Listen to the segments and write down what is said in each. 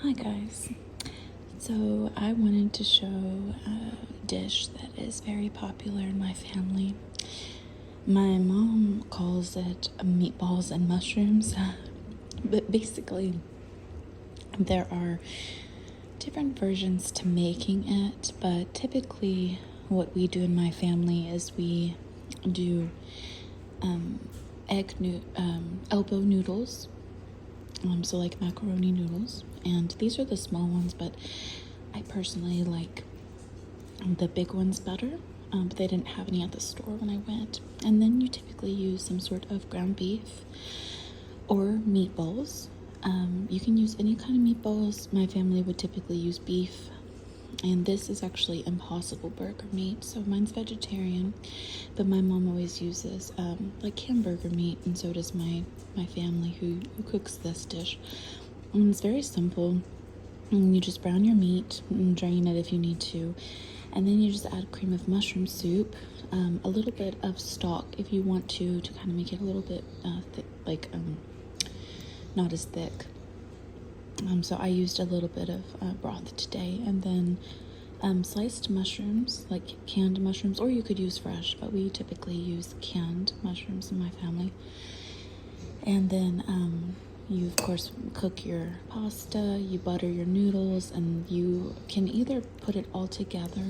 Hi guys. So I wanted to show a dish that is very popular in my family. My mom calls it meatballs and mushrooms, but basically there are different versions to making it, but typically what we do in my family is we do elbow noodles. So like macaroni noodles, and these are the small ones, but I personally like the big ones better, but they didn't have any at the store when I went. And then you typically use some sort of ground beef or meatballs. You can use any kind of meatballs. My family would typically use beef, and this is actually Impossible burger meat, so mine's vegetarian, but my mom always uses like hamburger meat, and so does my family who cooks this dish. And it's very simple. You just brown your meat and drain it if you need to, and then you just add cream of mushroom soup, a little bit of stock if you want to kind of make it a little bit thick, like not as thick. So I used a little bit of broth today, and then sliced mushrooms, like canned mushrooms, or you could use fresh, but we typically use canned mushrooms in my family. And then you of course cook your pasta, you butter your noodles, and you can either put it all together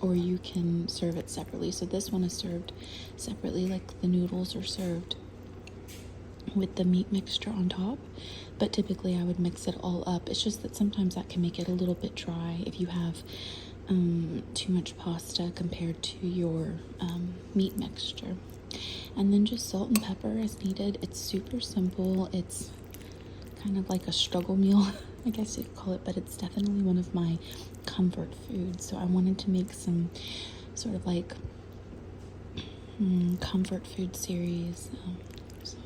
or you can serve it separately. So this one is served separately, like the noodles are served with the meat mixture on top, but typically I would mix it all up. It's just that sometimes that can make it a little bit dry if you have too much pasta compared to your meat mixture. And then just salt and pepper as needed. It's super simple. It's kind of like a struggle meal, I guess you could call it, but it's definitely one of my comfort foods. So I wanted to make some sort of like comfort food series. So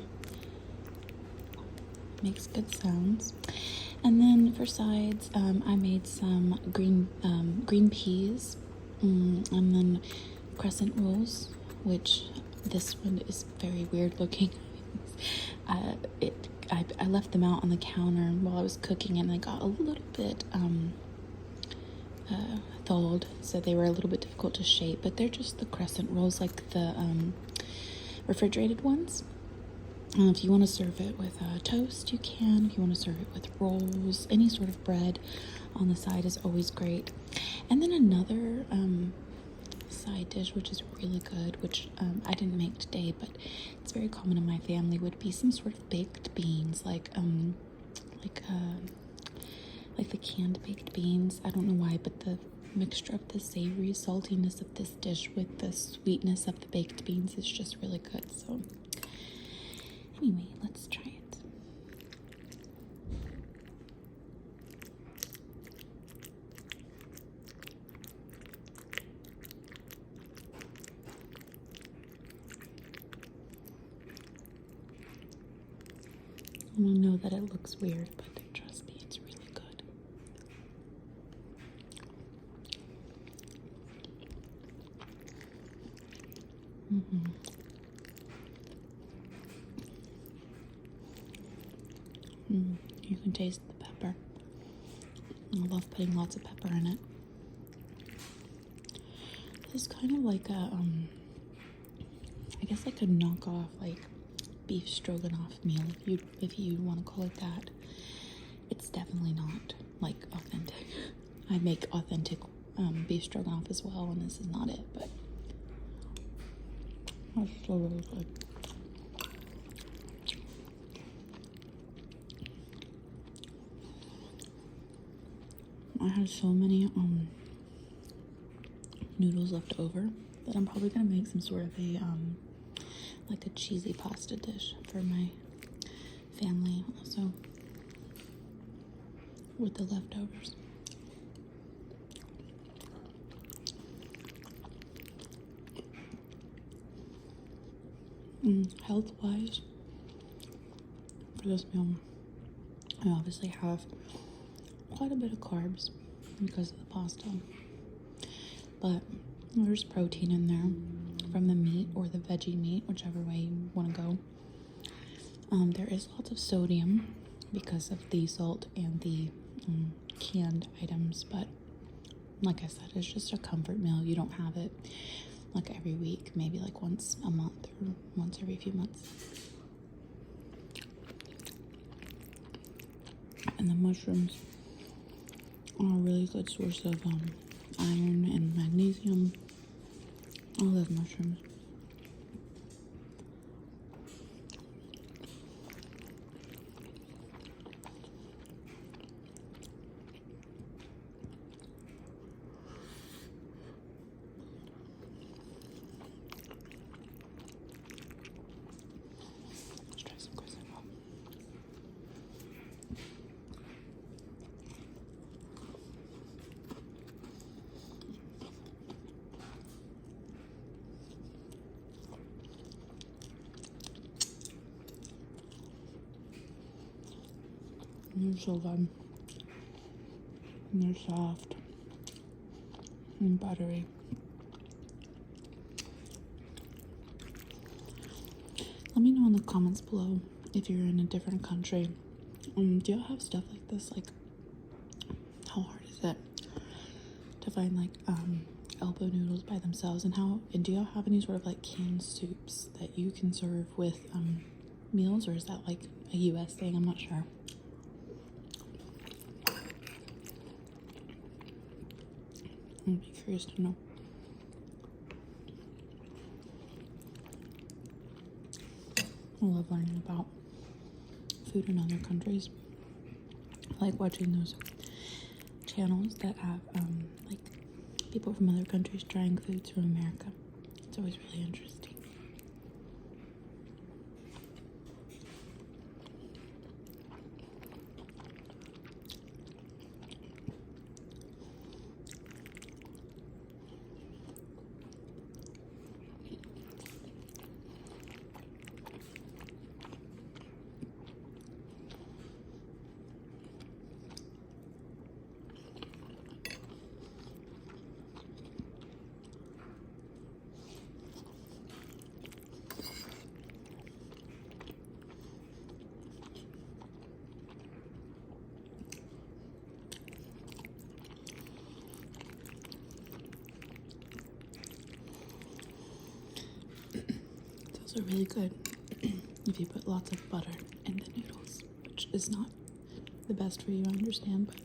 makes good sounds. And then for sides, I made some green peas, and then crescent rolls, which this one is very weird looking. I left them out on the counter while I was cooking, and they got a little bit thawed, so they were a little bit difficult to shape, but they're just the crescent rolls, like the refrigerated ones. If you want to serve it with toast, you can. If you want to serve it with rolls, any sort of bread on the side is always great. And then another side dish, which is really good, which I didn't make today, but it's very common in my family, would be some sort of baked beans, like the canned baked beans. I don't know why, but the mixture of the savory saltiness of this dish with the sweetness of the baked beans is just really good. So anyway, let's try it. I know that it looks weird, but trust me, it's really good. You can taste the pepper. I love putting lots of pepper in it. It's kind of like a, I guess like a knockoff, like beef stroganoff meal, if you want to call it that. It's definitely not like authentic. I make authentic beef stroganoff as well, and this is not it, but it's still really good. I had so many noodles left over that I'm probably gonna make some sort of a like a cheesy pasta dish for my family also with the leftovers. Health-wise, for this meal, I obviously have quite a bit of carbs because of the pasta, but there's protein in there from the meat or the veggie meat, whichever way you want to go. There is lots of sodium because of the salt and the canned items, but like I said, it's just a comfort meal. You don't have it like every week, maybe like once a month or once every few months. And the mushrooms are a really good source of iron and magnesium. I love mushrooms. Let's try some quesadilla. They're so good. And they're soft and buttery. Let me know in the comments below if you're in a different country. Do y'all have stuff like this? Like, how hard is it to find like elbow noodles by themselves? And do y'all have any sort of like canned soups that you can serve with meals, or is that like a US thing? I'm not sure. I'd be curious to know. I love learning about food in other countries. I like watching those channels that have like people from other countries trying foods from America. It's always really interesting. It's also really good if you put lots of butter in the noodles, which is not the best for you, I understand, but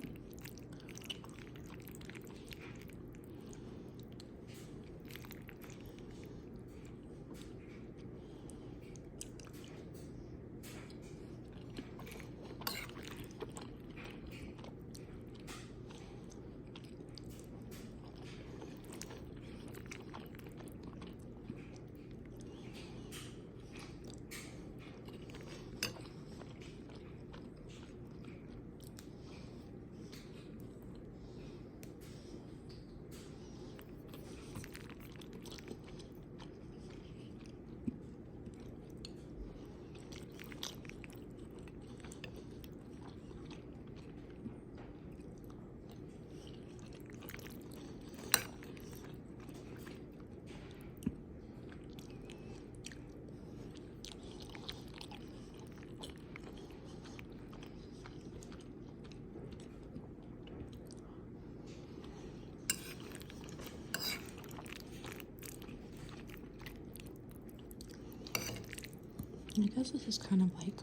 I guess this is kind of like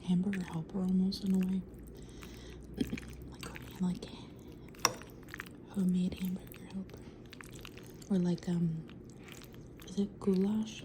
hamburger helper almost in a way. like homemade hamburger helper. Or like is it goulash?